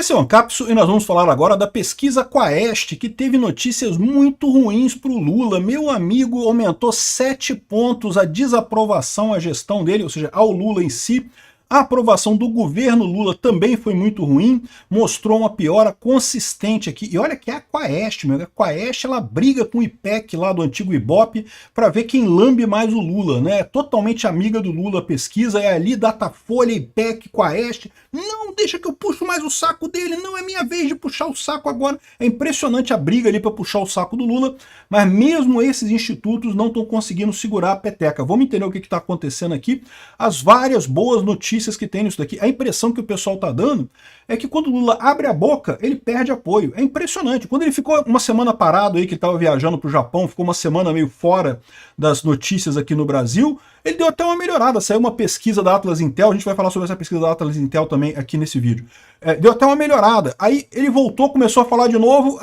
Esse é o Ancapso e nós vamos falar agora da pesquisa Quaest, que teve notícias muito ruins para o Lula. Meu amigo, aumentou 7 pontos a desaprovação à gestão dele, ou seja, ao Lula em si. A aprovação do governo Lula também foi muito ruim, mostrou uma piora consistente aqui. E olha que é a Quaest, meu. A Quaest, ela briga com o IPEC lá do antigo Ibope para ver quem lambe mais o Lula, né? É totalmente amiga do Lula a pesquisa, é ali Datafolha, IPEC, Quaest. Não, deixa que eu puxo mais o saco dele, não é minha vez de puxar o saco agora. É impressionante a briga ali para puxar o saco do Lula, mas mesmo esses institutos não estão conseguindo segurar a peteca. Vamos entender o que está acontecendo aqui. As várias boas notícias que tem nisso daqui. A impressão que o pessoal tá dando é que quando o Lula abre a boca, ele perde apoio. É impressionante. Quando ele ficou uma semana parado aí, que estava viajando para o Japão, ficou uma semana meio fora das notícias aqui no Brasil, ele deu até uma melhorada. Saiu uma pesquisa da Atlas Intel, a gente vai falar sobre essa pesquisa da Atlas Intel também aqui nesse vídeo. Deu até uma melhorada. Aí ele voltou, começou a falar de novo.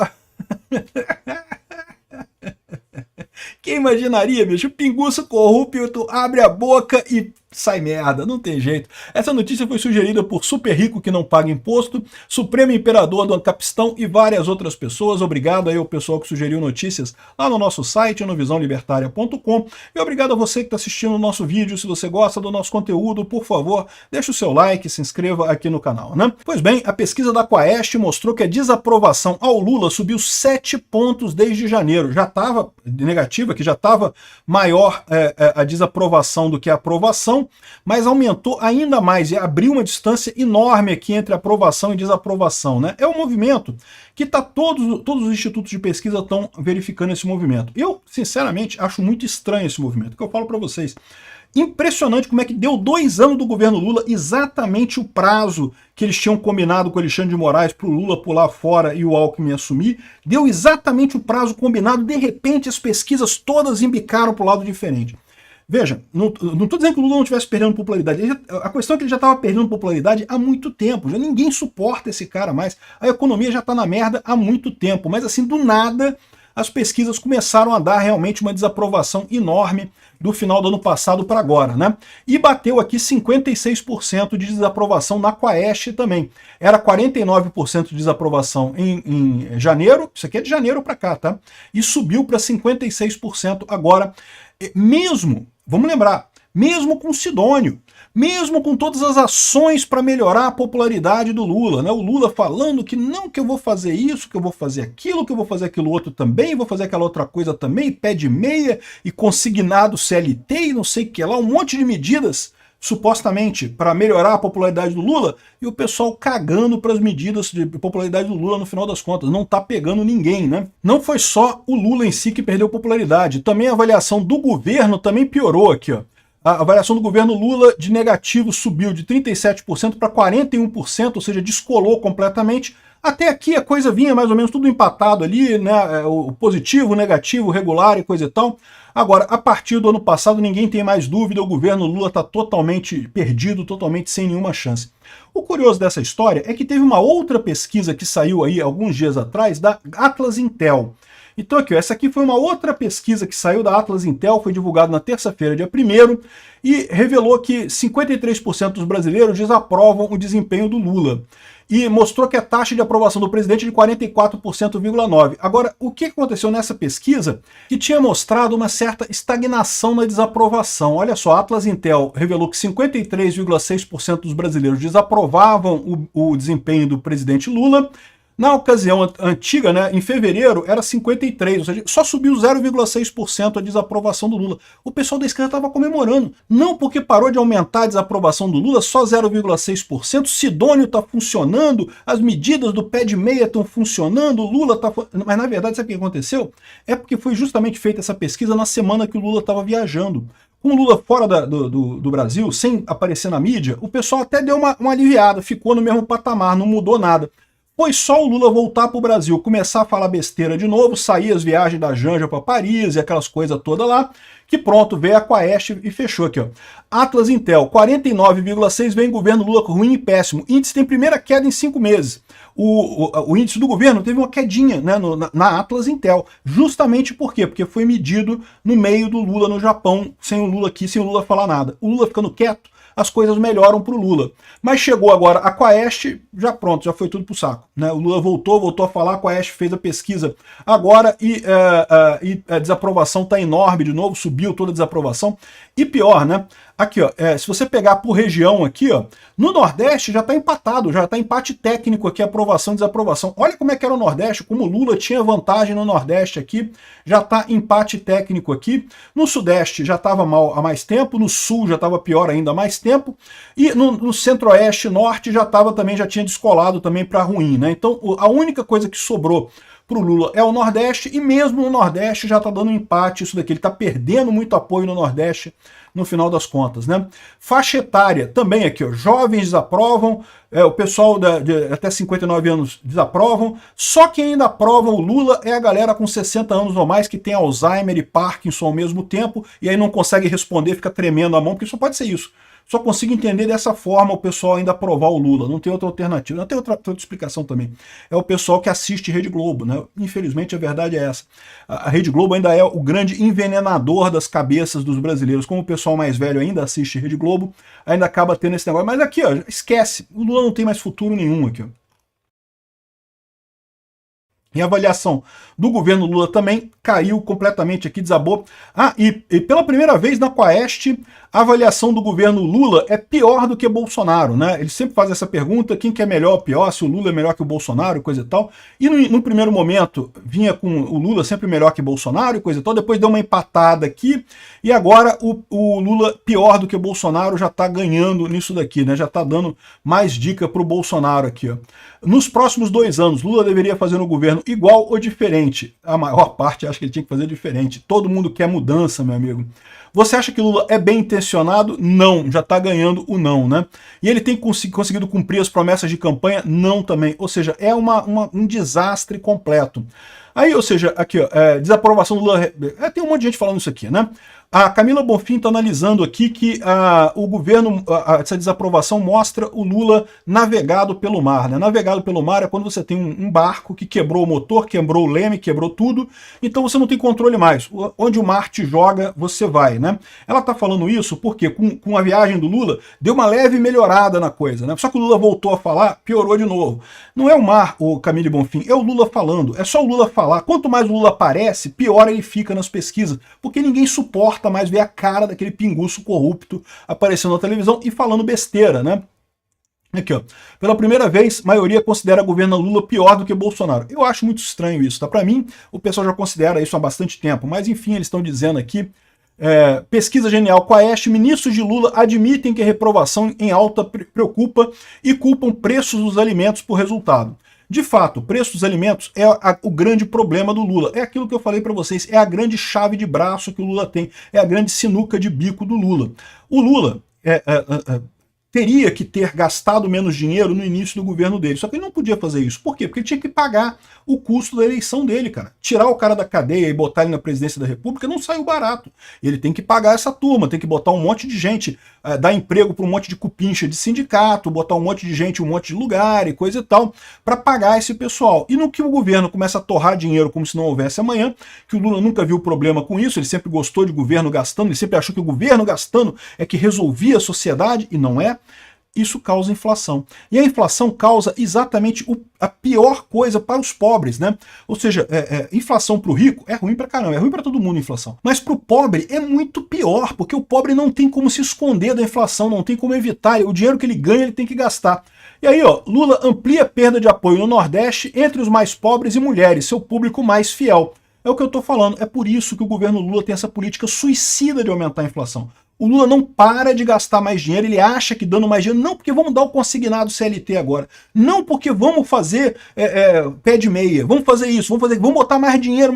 Quem imaginaria, bicho? O pinguço corrupto abre a boca e sai merda, não tem jeito. Essa notícia foi sugerida por Super Rico que não paga imposto, Supremo Imperador do Ancapistão e várias outras pessoas. Obrigado aí ao pessoal que sugeriu notícias lá no nosso site, no visãolibertaria.com. E obrigado a você que está assistindo o nosso vídeo. Se você gosta do nosso conteúdo, por favor, deixa o seu like, se inscreva aqui no canal, né? Pois bem, a pesquisa da Quaest mostrou que a desaprovação ao Lula subiu 7 pontos desde janeiro. Já estava negativa, que já estava maior a desaprovação do que a aprovação, mas aumentou ainda mais e abriu uma distância enorme aqui entre aprovação e desaprovação, né? É um movimento que todos os institutos de pesquisa estão verificando esse movimento. Eu, sinceramente, acho muito estranho esse movimento, que eu falo para vocês. Impressionante como é que deu 2 anos do governo Lula, exatamente o prazo que eles tinham combinado com o Alexandre de Moraes para o Lula pular fora e o Alckmin assumir. Deu exatamente o prazo combinado, de repente as pesquisas todas embicaram para o lado diferente. Veja, não estou dizendo que o Lula não estivesse perdendo popularidade. A questão é que ele já estava perdendo popularidade há muito tempo. Já ninguém suporta esse cara mais. A economia já está na merda há muito tempo. Mas assim, do nada, as pesquisas começaram a dar realmente uma desaprovação enorme do final do ano passado para agora, né? E bateu aqui 56% de desaprovação na Quaest também. Era 49% de desaprovação em janeiro, isso aqui é de janeiro para cá, tá? E subiu para 56% agora. Mesmo, vamos lembrar, mesmo com Sidônio, mesmo com todas as ações para melhorar a popularidade do Lula, né? O Lula falando que não, que eu vou fazer isso, que eu vou fazer aquilo, que eu vou fazer aquilo outro também, vou fazer aquela outra coisa também, pé de meia e consignado CLT e não sei o que lá, um monte de medidas supostamente para melhorar a popularidade do Lula, e o pessoal cagando para as medidas de popularidade do Lula no final das contas. Não tá pegando ninguém, né? Não foi só o Lula em si que perdeu popularidade, também a avaliação do governo também piorou aqui, ó. A avaliação do governo Lula de negativo subiu de 37% para 41%, ou seja, descolou completamente. Até aqui a coisa vinha mais ou menos tudo empatado ali, né? O positivo, o negativo, o regular e coisa e tal. Agora, a partir do ano passado, ninguém tem mais dúvida, o governo Lula está totalmente perdido, totalmente sem nenhuma chance. O curioso dessa história é que teve uma outra pesquisa que saiu aí alguns dias atrás, da Atlas Intel. Então aqui, ó, essa aqui foi uma outra pesquisa que saiu da Atlas Intel, foi divulgada na terça-feira, dia 1º, e revelou que 53% dos brasileiros desaprovam o desempenho do Lula. E mostrou que a taxa de aprovação do presidente é de 44,9%. Agora, o que aconteceu nessa pesquisa? Que tinha mostrado uma certa estagnação na desaprovação. Olha só, a Atlas Intel revelou que 53,6% dos brasileiros desaprovavam o desempenho do presidente Lula. Na ocasião antiga, né, em fevereiro, era 53%, ou seja, só subiu 0,6% a desaprovação do Lula. O pessoal da esquerda estava comemorando. Não porque parou de aumentar a desaprovação do Lula, só 0,6%, Sidônio está funcionando, as medidas do pé de meia estão funcionando, o Lula está... Mas na verdade, sabe o que aconteceu? É porque foi justamente feita essa pesquisa na semana que o Lula estava viajando. Com o Lula fora do Brasil, sem aparecer na mídia, o pessoal até deu uma aliviada, ficou no mesmo patamar, não mudou nada. Foi só o Lula voltar para o Brasil, começar a falar besteira de novo, sair as viagens da Janja para Paris e aquelas coisas todas lá, que pronto, veio a Quaest e fechou aqui, ó. Atlas Intel, 49,6, vem governo Lula ruim e péssimo. Índice tem primeira queda em 5 meses. O índice do governo teve uma quedinha, né, na Atlas Intel. Justamente por quê? Porque foi medido no meio do Lula no Japão, sem o Lula aqui, sem o Lula falar nada. O Lula ficando quieto, as coisas melhoram para o Lula. Mas chegou agora a Quaest, já pronto, já foi tudo pro saco, né? O Lula voltou a falar, a Quaest fez a pesquisa agora e a desaprovação está enorme de novo, subiu toda a desaprovação. E pior, né? Aqui, ó, se você pegar por região aqui, ó, no Nordeste já está empatado, já está empate técnico aqui, aprovação e desaprovação. Olha como é que era o Nordeste, como o Lula tinha vantagem no Nordeste aqui, já está empate técnico aqui. No Sudeste já estava mal há mais tempo, no Sul já estava pior ainda há mais tempo, e no Centro-Oeste e Norte já estava também, já tinha descolado também para ruim, né? Então a única coisa que sobrou para o Lula é o Nordeste, e mesmo no Nordeste já está dando um empate isso daqui, ele está perdendo muito apoio no Nordeste no final das contas, né? Faixa etária também aqui, ó, jovens desaprovam, o pessoal de até 59 anos desaprovam, só quem ainda aprova o Lula é a galera com 60 anos ou mais que tem Alzheimer e Parkinson ao mesmo tempo, e aí não consegue responder, fica tremendo a mão, porque só pode ser isso. Só consigo entender dessa forma o pessoal ainda aprovar o Lula. Não tem outra alternativa. Não tem outra explicação também. É o pessoal que assiste Rede Globo, né? Infelizmente a verdade é essa. A Rede Globo ainda é o grande envenenador das cabeças dos brasileiros. Como o pessoal mais velho ainda assiste Rede Globo, ainda acaba tendo esse negócio. Mas aqui, ó, esquece. O Lula não tem mais futuro nenhum aqui, ó. E a avaliação do governo Lula também caiu completamente aqui, desabou. E pela primeira vez na Quaest, a avaliação do governo Lula é pior do que Bolsonaro, né? Eles sempre fazem essa pergunta, quem que é melhor ou pior, se o Lula é melhor que o Bolsonaro, coisa e tal. E no primeiro momento vinha com o Lula sempre melhor que Bolsonaro e coisa e tal, depois deu uma empatada aqui, e agora o Lula pior do que o Bolsonaro já tá ganhando nisso daqui, né? Já tá dando mais dica pro Bolsonaro aqui, ó. Nos próximos 2 anos, Lula deveria fazer no governo igual ou diferente? A maior parte acha que ele tinha que fazer diferente. Todo mundo quer mudança, meu amigo. Você acha que Lula é bem intencionado? Não, já está ganhando o não, né? E ele tem conseguido cumprir as promessas de campanha? Não também. Ou seja, é um desastre completo. Aí, ou seja, aqui, ó, desaprovação do Lula. Tem um monte de gente falando isso aqui, né? A Camila Bonfim está analisando aqui que o governo, essa desaprovação mostra o Lula navegado pelo mar, né? Navegado pelo mar é quando você tem um barco que quebrou o motor, quebrou o leme, quebrou tudo, então você não tem controle mais. Onde o mar te joga, você vai, né? Ela está falando isso porque com a viagem do Lula deu uma leve melhorada na coisa, né? Só que o Lula voltou a falar, piorou de novo. Não é o mar, o Camille Bonfim, é o Lula falando. É só o Lula falar. Quanto mais o Lula aparece, pior ele fica nas pesquisas, porque ninguém suporta mais ver a cara daquele pinguço corrupto aparecendo na televisão e falando besteira, né? Aqui, ó. Pela primeira vez, a maioria considera o governo Lula pior do que Bolsonaro. Eu acho muito estranho isso, tá? Para mim, o pessoal já considera isso há bastante tempo, mas enfim, eles estão dizendo aqui, pesquisa genial, Quaest, ministros de Lula admitem que a reprovação em alta preocupa e culpam preços dos alimentos por resultado. De fato, o preço dos alimentos é o grande problema do Lula. É aquilo que eu falei para vocês, é a grande chave de braço que o Lula tem, é a grande sinuca de bico do Lula. O Lula teria que ter gastado menos dinheiro no início do governo dele, só que ele não podia fazer isso. Por quê? Porque ele tinha que pagar o custo da eleição dele, cara. Tirar o cara da cadeia e botar ele na presidência da República não saiu barato. Ele tem que pagar essa turma, tem que botar um monte de gente, dar emprego para um monte de cupincha de sindicato, botar um monte de gente, um monte de lugar e coisa e tal, para pagar esse pessoal. E no que o governo começa a torrar dinheiro como se não houvesse amanhã, que o Lula nunca viu problema com isso, ele sempre gostou de governo gastando, ele sempre achou que o governo gastando é que resolvia a sociedade, e não é. Isso causa inflação. E a inflação causa exatamente a pior coisa para os pobres, né? Ou seja, inflação para o rico é ruim para caramba, é ruim para todo mundo a inflação. Mas para o pobre é muito pior, porque o pobre não tem como se esconder da inflação, não tem como evitar. O dinheiro que ele ganha, ele tem que gastar. E aí, ó, Lula amplia a perda de apoio no Nordeste entre os mais pobres e mulheres, seu público mais fiel. É o que eu estou falando. É por isso que o governo Lula tem essa política suicida de aumentar a inflação. O Lula não para de gastar mais dinheiro, ele acha que dando mais dinheiro, não porque vamos dar o consignado CLT agora, não porque vamos fazer pé de meia, vamos fazer isso, vamos botar mais dinheiro,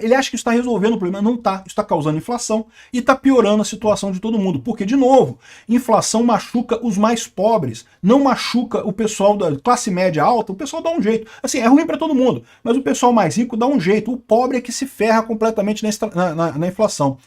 ele acha que isso está resolvendo o problema, não está, isso está causando inflação e está piorando a situação de todo mundo, porque, de novo, inflação machuca os mais pobres, não machuca o pessoal da classe média alta, o pessoal dá um jeito, assim, é ruim para todo mundo, mas o pessoal mais rico dá um jeito, o pobre é que se ferra completamente na inflação.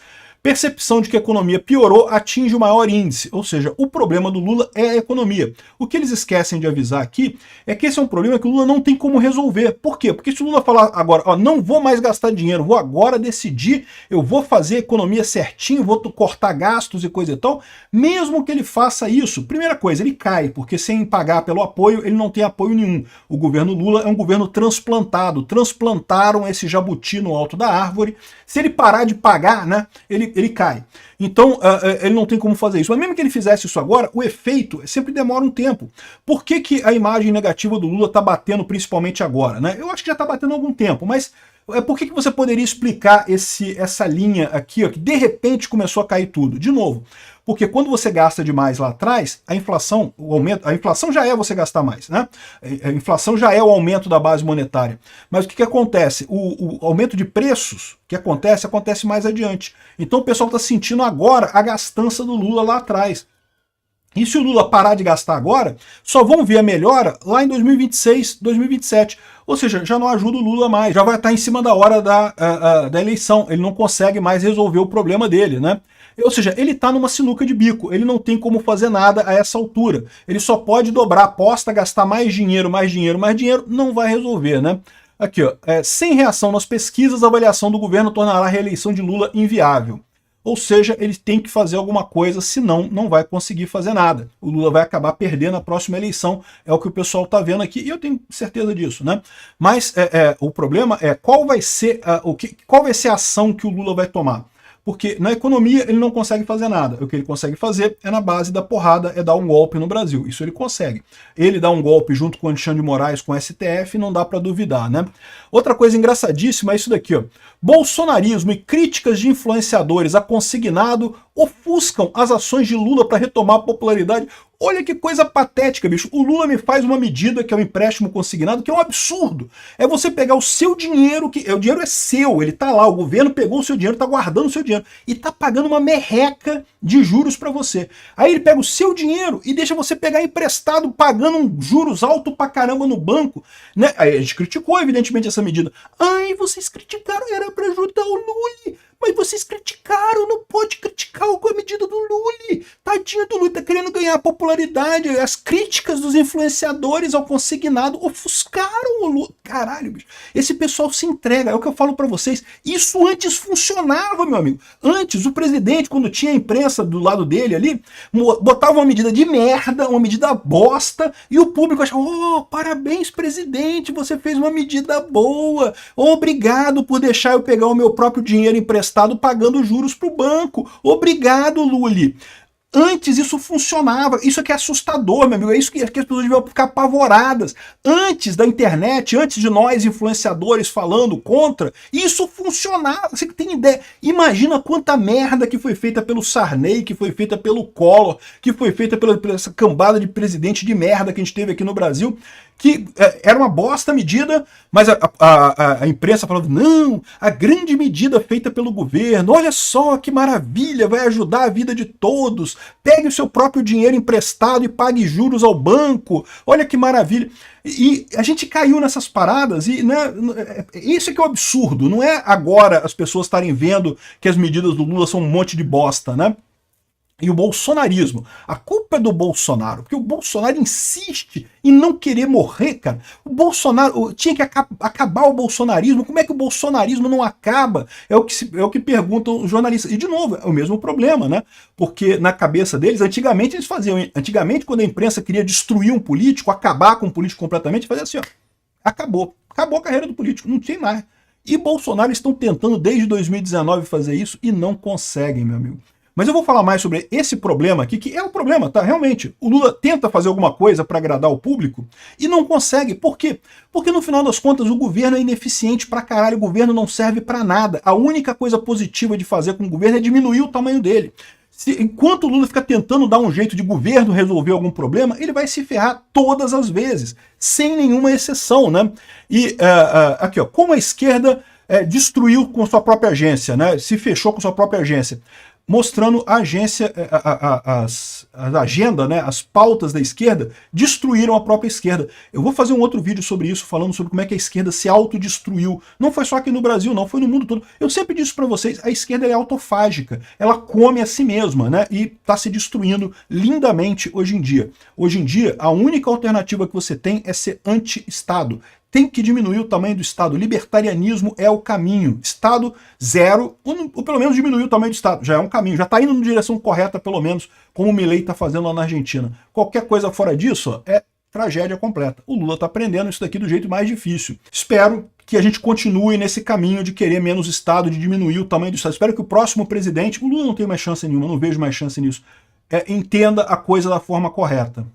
Percepção de que a economia piorou atinge o maior índice, ou seja, o problema do Lula é a economia. O que eles esquecem de avisar aqui é que esse é um problema que o Lula não tem como resolver. Por quê? Porque se o Lula falar agora, ó, não vou mais gastar dinheiro, vou agora decidir, eu vou fazer a economia certinho, vou cortar gastos e coisa e tal, mesmo que ele faça isso, primeira coisa, ele cai, porque sem pagar pelo apoio, ele não tem apoio nenhum. O governo Lula é um governo transplantado, transplantaram esse jabuti no alto da árvore. Se ele parar de pagar, né, ele cai. Então, ele não tem como fazer isso. Mas mesmo que ele fizesse isso agora, o efeito sempre demora um tempo. Por que que a imagem negativa do Lula está batendo principalmente agora, né? Eu acho que já está batendo há algum tempo, mas por que que você poderia explicar essa linha aqui, ó, que de repente começou a cair tudo? De novo, porque quando você gasta demais lá atrás, a inflação, a inflação já é você gastar mais, né? A inflação já é o aumento da base monetária. Mas o que acontece? O aumento de preços que acontece mais adiante. Então o pessoal está sentindo agora a gastança do Lula lá atrás. E se o Lula parar de gastar agora, só vão ver a melhora lá em 2026, 2027. Ou seja, já não ajuda o Lula mais, já vai estar em cima da hora da eleição. Ele não consegue mais resolver o problema dele, né? Ou seja, ele está numa sinuca de bico, ele não tem como fazer nada a essa altura. Ele só pode dobrar a aposta, gastar mais dinheiro, não vai resolver, né? Aqui, ó, sem reação nas pesquisas, a avaliação do governo tornará a reeleição de Lula inviável. Ou seja, ele tem que fazer alguma coisa, senão não vai conseguir fazer nada. O Lula vai acabar perdendo a próxima eleição, é o que o pessoal está vendo aqui, e eu tenho certeza disso, né? Mas o problema é qual vai ser a ação que o Lula vai tomar. Porque na economia ele não consegue fazer nada. O que ele consegue fazer é na base da porrada, é dar um golpe no Brasil. Isso ele consegue. Ele dá um golpe junto com o Alexandre de Moraes, com o STF, não dá para duvidar, né? Outra coisa engraçadíssima é isso daqui, ó. Bolsonarismo e críticas de influenciadores a consignado ofuscam as ações de Lula para retomar a popularidade. Olha que coisa patética, bicho. O Lula me faz uma medida que é o empréstimo consignado, que é um absurdo. É você pegar o seu dinheiro, o dinheiro é seu, ele tá lá, o governo pegou o seu dinheiro, tá guardando o seu dinheiro e tá pagando uma merreca de juros para você. Aí ele pega o seu dinheiro e deixa você pegar emprestado, pagando um juros alto pra caramba no banco, né? Aí a gente criticou, evidentemente, essa medida. Ai, vocês criticaram, era para ajudar o Lula. Mas vocês criticaram, não pode criticar a medida do Lula. Tadinho do Lula, tá querendo ganhar popularidade. As críticas dos influenciadores ao consignado ofuscaram o Lula. Caralho, bicho. Esse pessoal se entrega, é o que eu falo pra vocês. Isso antes funcionava, meu amigo. Antes, o presidente, quando tinha a imprensa do lado dele ali, botava uma medida de merda, uma medida bosta, e o público achava, oh, parabéns, presidente, você fez uma medida boa. Obrigado por deixar eu pegar o meu próprio dinheiro emprestado pagando juros para o banco. Obrigado, Lully. Antes isso funcionava, isso aqui é assustador, meu amigo, é isso que as pessoas deviam ficar apavoradas. Antes da internet, antes de nós influenciadores falando contra, isso funcionava, você tem ideia? Imagina quanta merda que foi feita pelo Sarney, que foi feita pelo Collor, que foi feita pela essa cambada de presidente de merda que a gente teve aqui no Brasil, que era uma bosta a medida, mas a imprensa falava, não, a grande medida feita pelo governo, olha só que maravilha, vai ajudar a vida de todos, pegue o seu próprio dinheiro emprestado e pague juros ao banco, olha que maravilha. E a gente caiu nessas paradas, e né, isso é que é o absurdo, não é agora as pessoas estarem vendo que as medidas do Lula são um monte de bosta, né? E o bolsonarismo. A culpa é do Bolsonaro, porque o Bolsonaro insiste em não querer morrer, cara. O Bolsonaro tinha que acabar o bolsonarismo. Como é que o bolsonarismo não acaba? É o que perguntam os jornalistas. E, de novo, é o mesmo problema, né? Porque na cabeça deles, antigamente eles faziam. Antigamente, quando a imprensa queria destruir um político, acabar com um político completamente, fazia assim, ó. Acabou. Acabou a carreira do político. Não tem mais. E Bolsonaro estão tentando desde 2019 fazer isso e não conseguem, meu amigo. Mas eu vou falar mais sobre esse problema aqui, que é o problema, tá? Realmente, o Lula tenta fazer alguma coisa para agradar o público e não consegue. Por quê? Porque no final das contas o governo é ineficiente pra caralho, o governo não serve pra nada. A única coisa positiva de fazer com o governo é diminuir o tamanho dele. Enquanto o Lula fica tentando dar um jeito de governo resolver algum problema, ele vai se ferrar todas as vezes, sem nenhuma exceção, né? E aqui, ó, como a esquerda destruiu com sua própria agência, né? Se fechou com sua própria agência. mostrando a agência, a agenda, né, as pautas da esquerda destruíram a própria esquerda. Eu vou fazer um outro vídeo sobre isso, falando sobre como é que a esquerda se autodestruiu. Não foi só aqui no Brasil, não, foi no mundo todo. Eu sempre disse para vocês, a esquerda é autofágica, ela come a si mesma, né, e está se destruindo lindamente hoje em dia. Hoje em dia, a única alternativa que você tem é ser anti-Estado. Tem que diminuir o tamanho do Estado. O libertarianismo é o caminho. Estado zero, ou pelo menos diminuir o tamanho do Estado. Já é um caminho, já está indo na direção correta, pelo menos, como o Milei está fazendo lá na Argentina. Qualquer coisa fora disso, ó, é tragédia completa. O Lula está aprendendo isso daqui do jeito mais difícil. Espero que a gente continue nesse caminho de querer menos Estado, de diminuir o tamanho do Estado. Espero que o próximo presidente, o Lula não tem mais chance nenhuma, não vejo mais chance nisso, entenda a coisa da forma correta.